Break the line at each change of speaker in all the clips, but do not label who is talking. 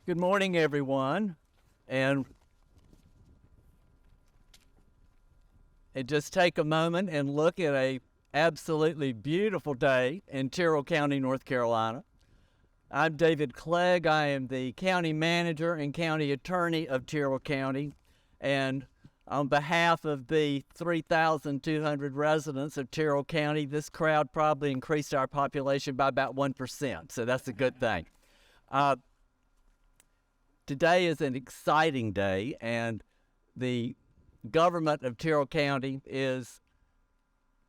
Good morning, everyone. And just take a moment and look at a absolutely beautiful day in Tyrrell County, North Carolina. I'm David Clegg. I am the county manager and county attorney of Tyrrell County. And on behalf of the 3,200 residents of Tyrrell County, this crowd probably increased our population by about 1%, so that's a good thing. Today is an exciting day, and the government of Tyrrell County is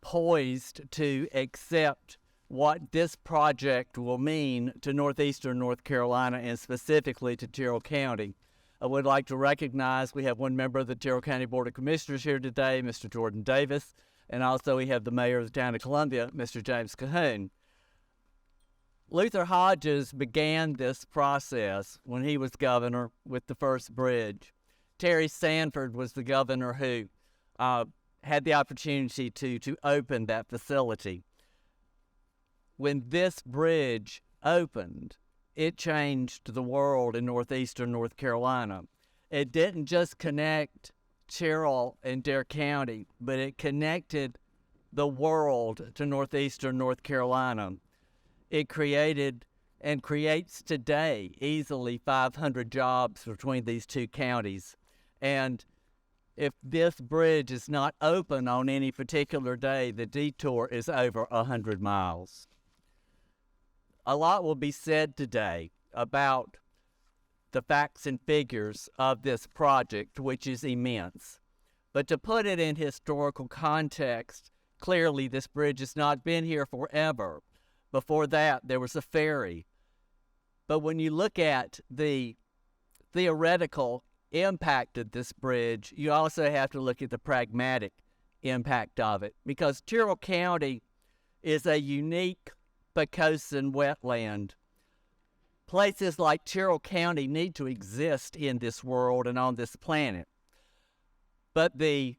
poised to accept what this project will mean to northeastern North Carolina and specifically to Tyrrell County. I would like to recognize we have one member of the Tyrrell County Board of Commissioners here today, Mr. Jordan Davis, and also we have the mayor of the town of Columbia, Mr. James Cahoon. Luther Hodges began this process when he was governor with the first bridge. Terry Sanford was the governor who had the opportunity to open that facility. When this bridge opened, it changed the world in northeastern North Carolina. It didn't just connect Tyrrell and Dare County, but it connected the world to northeastern North Carolina. It created and creates today easily 500 jobs between these two counties. And if this bridge is not open on any particular day, the detour is over 100 miles. A lot will be said today about the facts and figures of this project, which is immense. But to put it in historical context, clearly this bridge has not been here forever. Before that, there was a ferry. But when you look at the theoretical impact of this bridge, you also have to look at the pragmatic impact of it, because Tyrrell County is a unique Pocosin wetland. Places like Tyrrell County need to exist in this world and on this planet. But the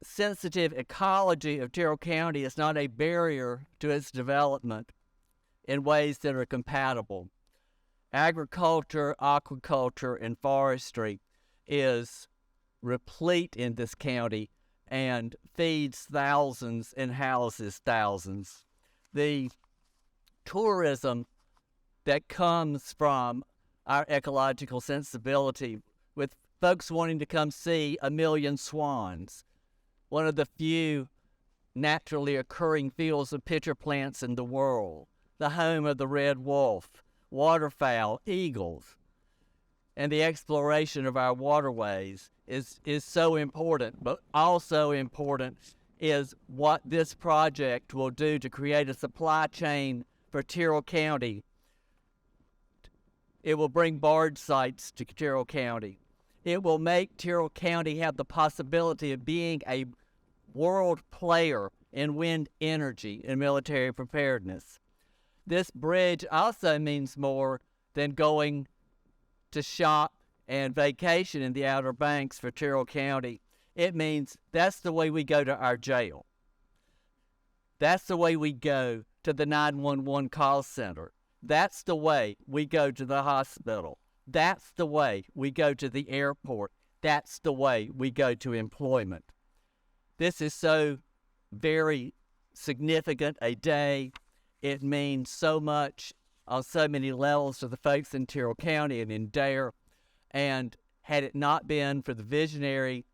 sensitive ecology of Tyrrell County is not a barrier to its development in ways that are compatible. Agriculture, aquaculture, and forestry is replete in this county and feeds thousands and houses thousands. The tourism that comes from our ecological sensibility, with folks wanting to come see a million swans, one of the few naturally occurring fields of pitcher plants in the world, the home of the red wolf, waterfowl, eagles, and the exploration of our waterways is so important. But also important is what this project will do to create a supply chain for Tyrrell County. It will bring barge sites to Tyrrell County. It will make Tyrrell County have the possibility of being a world player in wind energy and military preparedness. This bridge also means more than going to shop and vacation in the Outer Banks for Tyrrell County. It means that's the way we go to our jail. That's the way we go to the 911 call center. That's the way we go to the hospital. That's the way we go to the airport. That's the way we go to employment. This is so very significant a day. It means so much on so many levels to the folks in Tyrrell County and in Dare. And had it not been for the visionary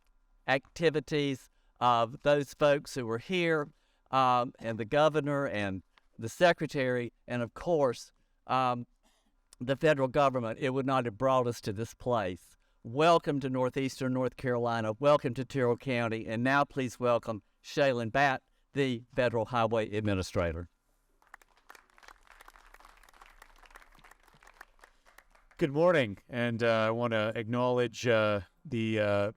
activities of those folks who were here, and the governor and the secretary, and of course, the federal government, it would not have brought us to this place. Welcome to northeastern North Carolina. Welcome to Tyrrell County. And now please welcome Shaylin Batt, the Federal Highway Administrator.
Good morning, and I want to acknowledge the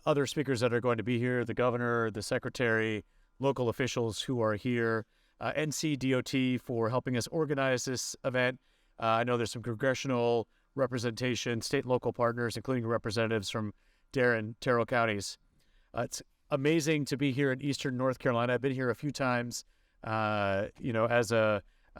other speakers that are going to be here, the governor, the secretary, local officials who are here, NCDOT for helping us organize this event. I know there's some congressional representation, state and local partners, including representatives from Dare and Tyrrell counties. It's amazing to be here in eastern North Carolina. I've been here a few times, as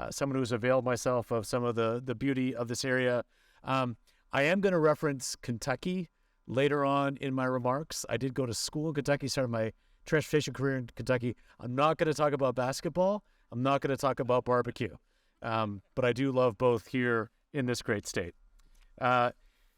someone who's availed myself of some of the beauty of this area. I am going to reference Kentucky later on in my remarks. I did go to school in Kentucky, started my transportation career in Kentucky. I'm not going to talk about basketball. I'm not going to talk about barbecue. But I do love both here in this great state.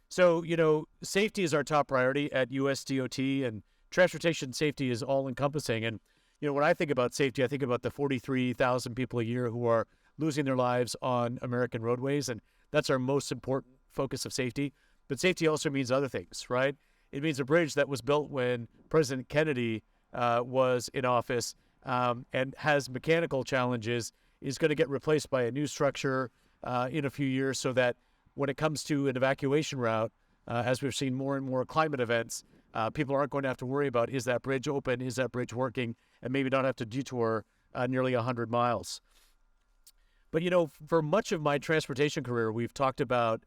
So, safety is our top priority at USDOT, and transportation safety is all-encompassing. And, when I think about safety, I think about the 43,000 people a year who are losing their lives on American roadways, and that's our most important focus of safety. But safety also means other things, right? It means a bridge that was built when President Kennedy was in office and has mechanical challenges is going to get replaced by a new structure in a few years, so that when it comes to an evacuation route, as we've seen more and more climate events, people aren't going to have to worry about, is that bridge open, is that bridge working, and maybe not have to detour nearly 100 miles. But, for much of my transportation career, we've talked about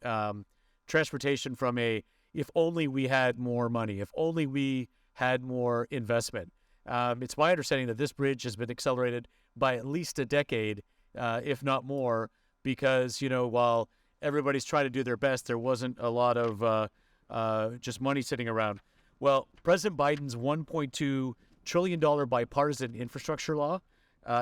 transportation from if only we had more money, if only we had more investment. It's my understanding that this bridge has been accelerated by at least a decade, if not more, because, while everybody's trying to do their best, there wasn't a lot of just money sitting around. Well, President Biden's $1.2 trillion bipartisan infrastructure law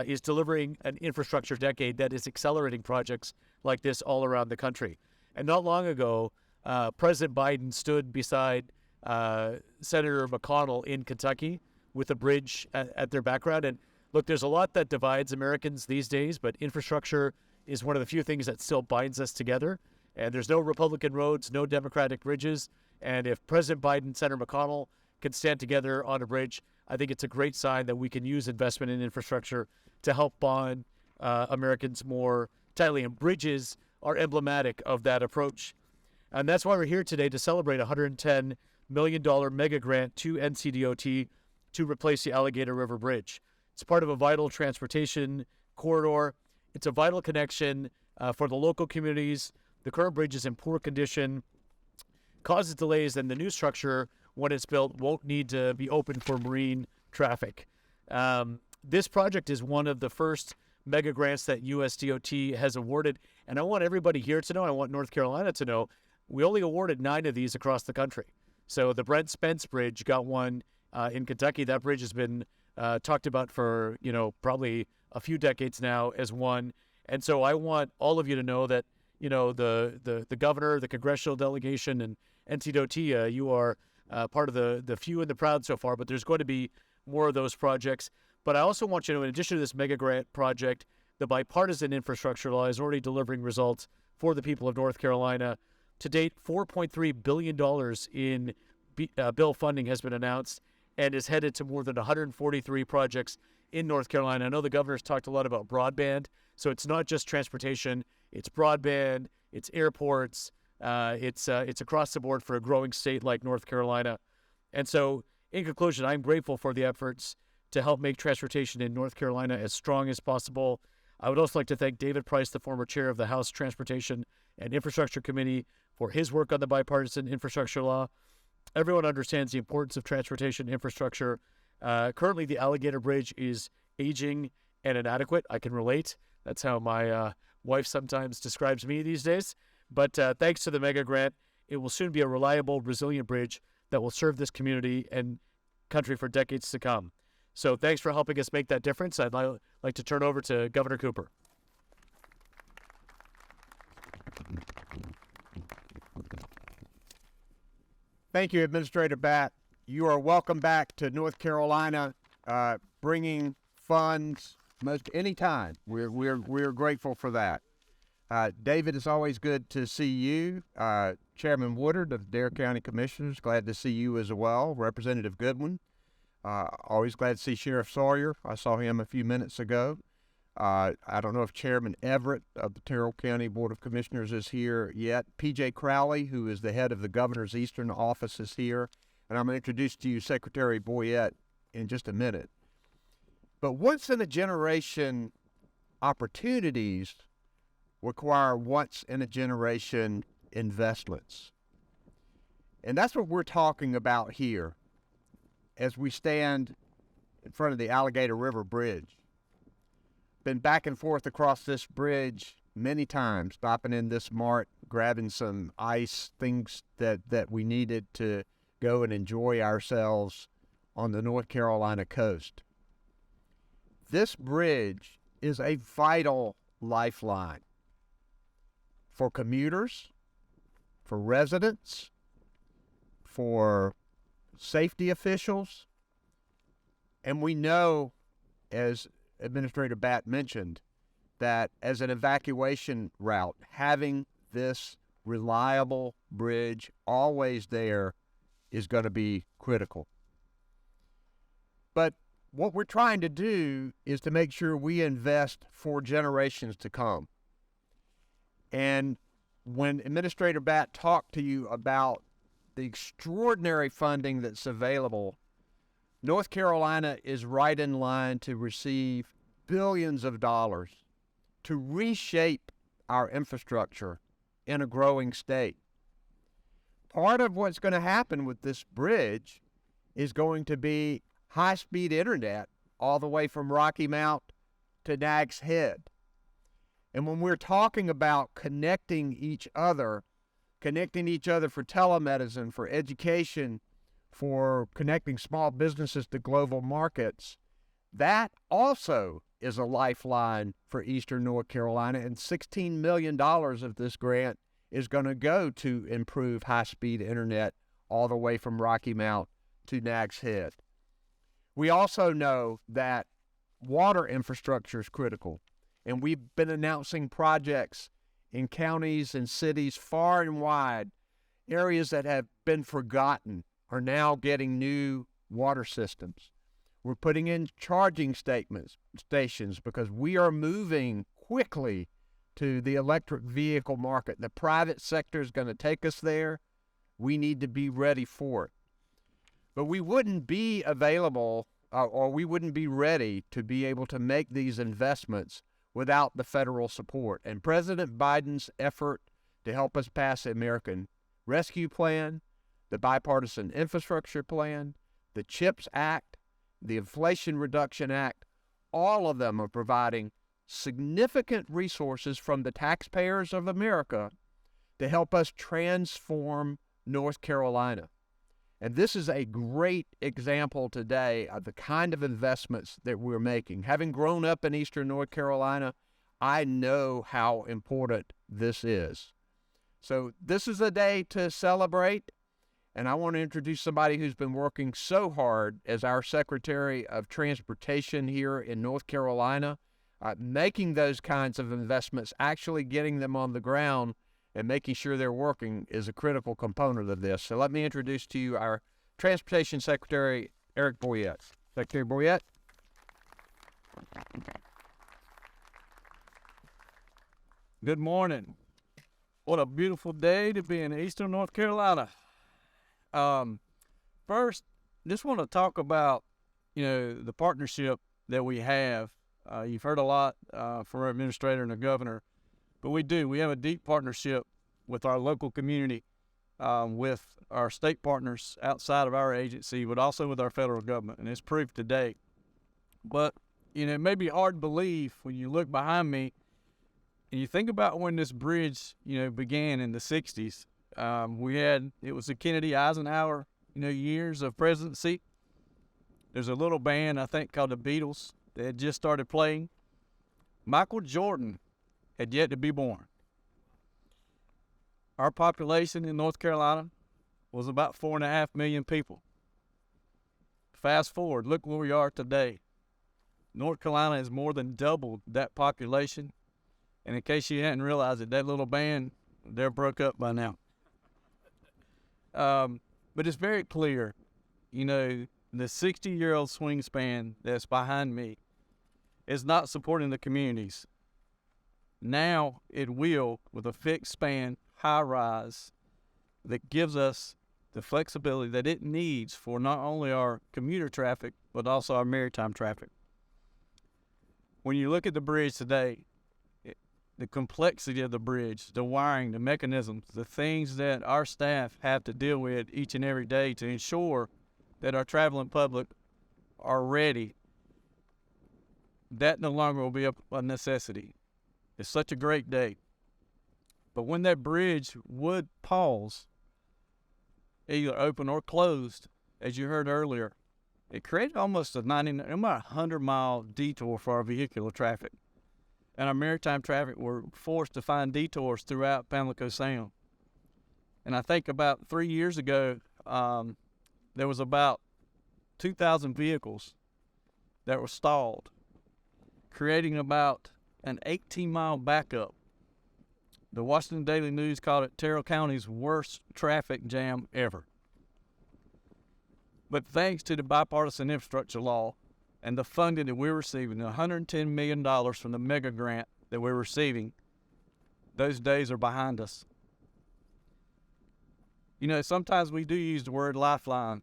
is delivering an infrastructure decade that is accelerating projects like this all around the country. And not long ago, President Biden stood beside Senator McConnell in Kentucky with a bridge at their background. And look, there's a lot that divides Americans these days, but infrastructure is one of the few things that still binds us together. And there's no Republican roads, no Democratic bridges. And if President Biden and Senator McConnell can stand together on a bridge, I think it's a great sign that we can use investment in infrastructure to help bond Americans more tightly. And bridges are emblematic of that approach. And that's why we're here today, to celebrate a $110 million mega grant to NCDOT to replace the Alligator River Bridge. It's part of a vital transportation corridor. It's a vital connection for the local communities. The current bridge is in poor condition, causes delays, and the new structure, when it's built, won't need to be open for marine traffic. This project is one of the first mega grants that USDOT has awarded, and I want everybody here to know, I want North Carolina to know, we only awarded 9 of these across the country. So the Brent Spence Bridge got one in Kentucky. That bridge has been talked about for, probably a few decades now as one. And so I want all of you to know that, the governor, the congressional delegation, and NCDOT, you are part of the few and the proud so far, but there's going to be more of those projects. But I also want you to know, in addition to this mega grant project, the Bipartisan Infrastructure Law is already delivering results for the people of North Carolina. To date, $4.3 billion in bill funding has been announced and is headed to more than 143 projects in North Carolina. I know the governor's talked a lot about broadband, so it's not just transportation, it's broadband, it's airports, it's across the board for a growing state like North Carolina. And so, in conclusion, I'm grateful for the efforts to help make transportation in North Carolina as strong as possible. I would also like to thank David Price, the former chair of the House Transportation and Infrastructure Committee, for his work on the Bipartisan Infrastructure Law. Everyone understands the importance of transportation infrastructure. Currently, the Alligator Bridge is aging and inadequate. I can relate. That's how my wife sometimes describes me these days. But thanks to the mega grant, it will soon be a reliable, resilient bridge that will serve this community and country for decades to come. So thanks for helping us make that difference. I'd like to turn over to Governor Cooper.
Thank you, Administrator Batt. You are welcome back to North Carolina, bringing funds most any time. We're grateful for that. David, it's always good to see you. Chairman Woodard of the Tyrrell County Commissioners, glad to see you as well. Representative Goodwin, always glad to see Sheriff Sawyer. I saw him a few minutes ago. I don't know if Chairman Everett of the Tyrrell County Board of Commissioners is here yet. P.J. Crowley, who is the head of the Governor's Eastern Office, is here. And I'm going to introduce to you Secretary BOYETTE in just a minute. But once-in-a-generation opportunities require once-in-a-generation investments. And that's what we're talking about here as we stand in front of the Alligator River Bridge. Been back and forth across this bridge many times, stopping in this mart, grabbing some ice, things that we needed to go and enjoy ourselves on the North Carolina coast. This bridge is a vital lifeline for commuters, for residents, for safety officials, and we know, as Administrator Batt mentioned, that as an evacuation route, having this reliable bridge always there is going to be critical. But what we're trying to do is to make sure we invest for generations to come. And when Administrator Batt talked to you about the extraordinary funding that's available, North Carolina is right in line to receive billions of dollars to reshape our infrastructure in a growing state. Part of what's going to happen with this bridge is going to be high-speed internet all the way from Rocky Mount to Nags Head. And when we're talking about connecting each other for telemedicine, for education, for connecting small businesses to global markets, that also is a lifeline for Eastern North Carolina, and $16 million of this grant is going to go to improve high-speed internet all the way from Rocky Mount to Nags Head. We also know that water infrastructure is critical, and we've been announcing projects in counties and cities far and wide. Areas that have been forgotten are now getting new water systems. We're putting in charging stations because we are moving quickly to the electric vehicle market. The private sector is going to take us there. We need to be ready for it. But we wouldn't be available or we wouldn't be ready to be able to make these investments without the federal support. And President Biden's effort to help us pass the American Rescue Plan, the Bipartisan Infrastructure Plan, the CHIPS Act, the Inflation Reduction Act, all of them are providing significant resources from the taxpayers of America to help us transform North Carolina. And this is a great example today of the kind of investments that we're making. Having grown up in Eastern North Carolina, I know how important this is. So this is a day to celebrate, and I want to introduce somebody who's been working so hard as our Secretary of Transportation here in North Carolina, making those kinds of investments, actually getting them on the ground and making sure they're working is a critical component of this. So let me introduce to you our Transportation Secretary, Eric BOYETTE. Secretary BOYETTE.
Good morning. What a beautiful day to be in Eastern North Carolina. First, just want to talk about, the partnership that we have. You've heard a lot from our administrator and the governor, but we have a deep partnership with our local community, with our state partners outside of our agency, but also with our federal government, and it's proved today. But, it may be hard to believe when you look behind me and you think about when this bridge, began in the 60s. It was the Kennedy-Eisenhower, years of presidency. There's a little band, I think, called the Beatles that had just started playing. Michael Jordan had yet to be born. Our population in North Carolina was about 4.5 million people. Fast forward, look where we are today. North Carolina has more than doubled that population. And in case you hadn't realized it, that little band, they're broke up by now. But it's very clear, the 60-year-old swing span that's behind me is not supporting the communities. Now it will, with a fixed span, high rise, that gives us the flexibility that it needs for not only our commuter traffic, but also our maritime traffic. When you look at the bridge today, the complexity of the bridge, the wiring, the mechanisms, the things that our staff have to deal with each and every day to ensure that our traveling public are ready, that no longer will be a necessity. It's such a great day. But when that bridge would pause, either open or closed, as you heard earlier, it created almost about 100-mile detour for our vehicular traffic. And our maritime traffic were forced to find detours throughout Pamlico Sound. And I think about 3 years ago, there was about 2,000 vehicles that were stalled, creating about an 18-mile backup. The Washington Daily News called it Tyrrell County's worst traffic jam ever. But thanks to the Bipartisan Infrastructure Law and the funding that we're receiving, the $110 million from the mega grant that we're receiving, those days are behind us. You know, sometimes we do use the word lifeline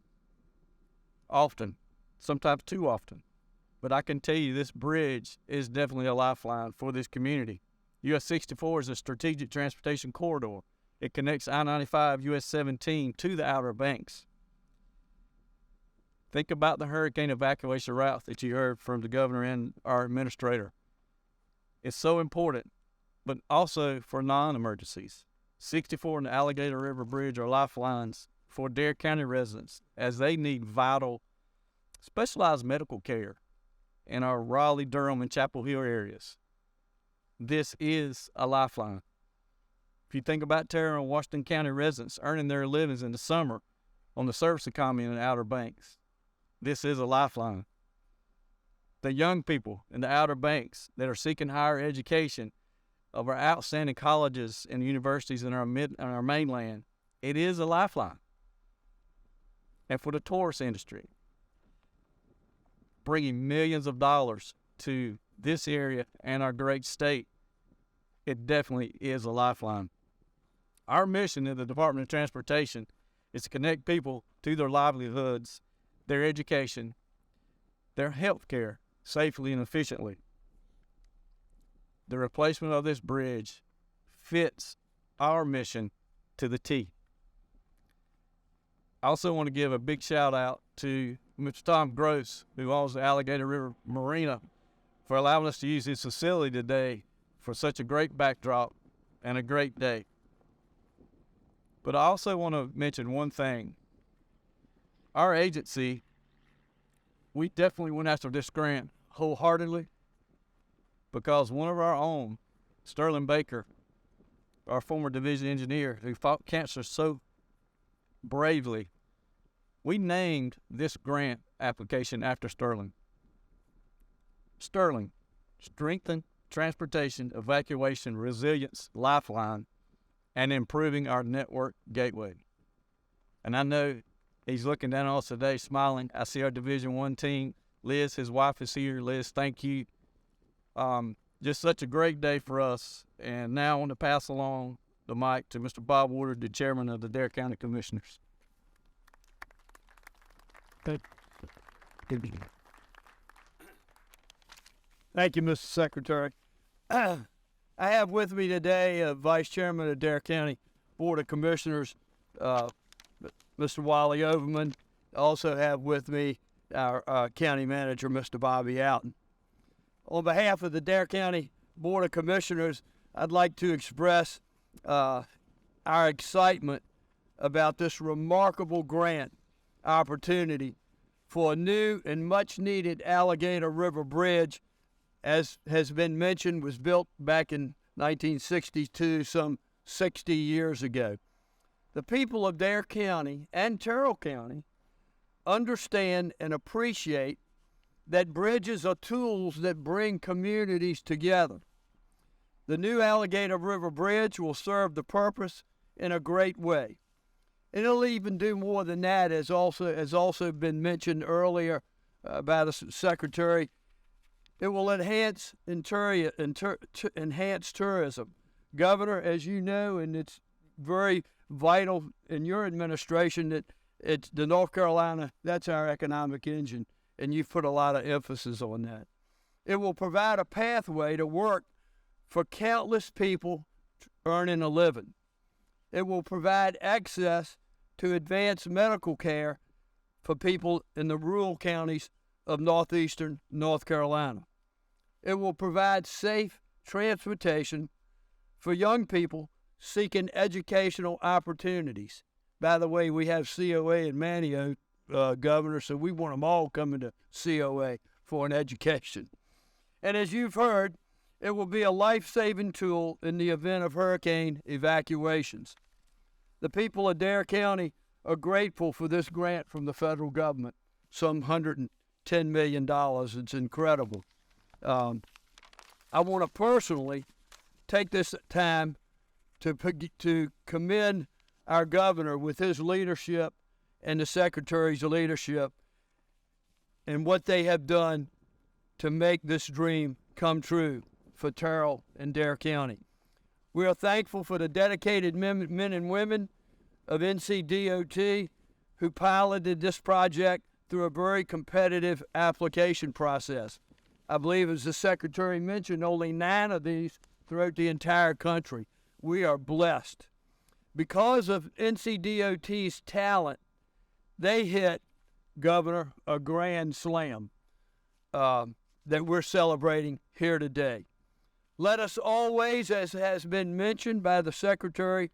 often, sometimes too often. But I can tell you this bridge is definitely a lifeline for this community. US 64 is a strategic transportation corridor. It connects I-95, US 17 to the Outer Banks. Think about the hurricane evacuation route that you heard from the governor and our administrator. It's so important, but also for non-emergencies. 64 and the Alligator River Bridge are lifelines for Dare County residents as they need vital, specialized medical care in our Raleigh, Durham, and Chapel Hill areas. This is a lifeline. If you think about Tyrrell and Washington County residents earning their livings in the summer on the service economy in the Outer Banks, this is a lifeline. The young people in the Outer Banks that are seeking higher education of our outstanding colleges and universities in our mainland, it is a lifeline. And for the tourist industry, bringing millions of dollars to this area and our great state, it definitely is a lifeline. Our mission in the Department of Transportation is to connect people to their livelihoods, their education, their health care safely and efficiently. The replacement of this bridge fits our mission to the T. I also want to give a big shout out to Mr. Tom Gross, who owns the Alligator River Marina, for allowing us to use his facility today for such a great backdrop and a great day. But I also want to mention one thing. Our agency, we definitely went after this grant wholeheartedly because one of our own, Sterling Baker, our former division engineer who fought cancer so bravely, we named this grant application after Sterling. Sterling, Strengthen Transportation Evacuation Resilience Lifeline and Improving Our Network Gateway. And I know he's looking down on us today smiling. I see our Division I team. Liz, his wife, is here. Liz, thank you. Just such a great day for us. And now I want to pass along the mic to Mr. Bob WOODARD, the chairman of the Dare County Commissioners.
Thank you, Mr. Secretary.
I have with me today Vice Chairman of Dare County Board of Commissioners, Mr. Wiley Overman. I also have with me our County Manager, Mr. Bobby Outen. On behalf of the Dare County Board of Commissioners, I'd like to express our excitement about this remarkable grant opportunity for a new and much-needed Alligator River Bridge, as has been mentioned, was built back in 1962, some 60 years ago. The people of Dare County and Tyrrell County understand and appreciate that bridges are tools that bring communities together. The new Alligator River Bridge will serve the purpose in a great way. And it'll even do more than that, as also been mentioned earlier by the Secretary. It will enhance tourism. Governor, as you know, and it's very vital in your administration that it's the North Carolina, that's our economic engine, and you've put a lot of emphasis on that. It will provide a pathway to work for countless people earning a living. It will provide access to advanced medical care for people in the rural counties of northeastern North Carolina. It will provide safe
transportation for young people seeking educational opportunities. By the way, we have COA in Manio, Governor, so we want them all coming to COA for an education. And as you've heard, it will be a life-saving tool in the event of hurricane evacuations. The people of Dare County are grateful for this grant from the federal government, some $110 million. It's incredible. I want to personally take this time to commend our governor with his leadership and the secretary's leadership and what they have done to make this dream come true for Tyrrell and Dare County. We are thankful for the dedicated men and women of NCDOT who piloted this project through a very competitive application process. I believe, as the secretary mentioned, only 9 of these throughout the entire country. We are blessed. Because of NCDOT's talent, they hit, Governor, a grand slam that we're celebrating here today. Let us always, as has been mentioned by the secretary,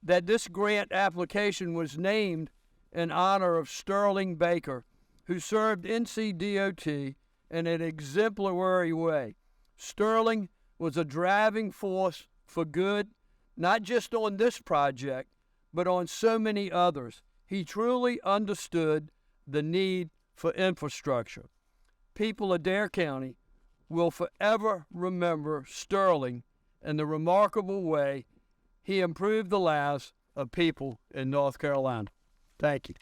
that this grant application was named in honor of Sterling Baker, who served NCDOT in an exemplary way. Sterling was a driving force for good, not just on this project, but on so many others. He truly understood the need for infrastructure. People of Dare County will forever remember Sterling and the remarkable way he improved the lives of people in North Carolina. Thank you.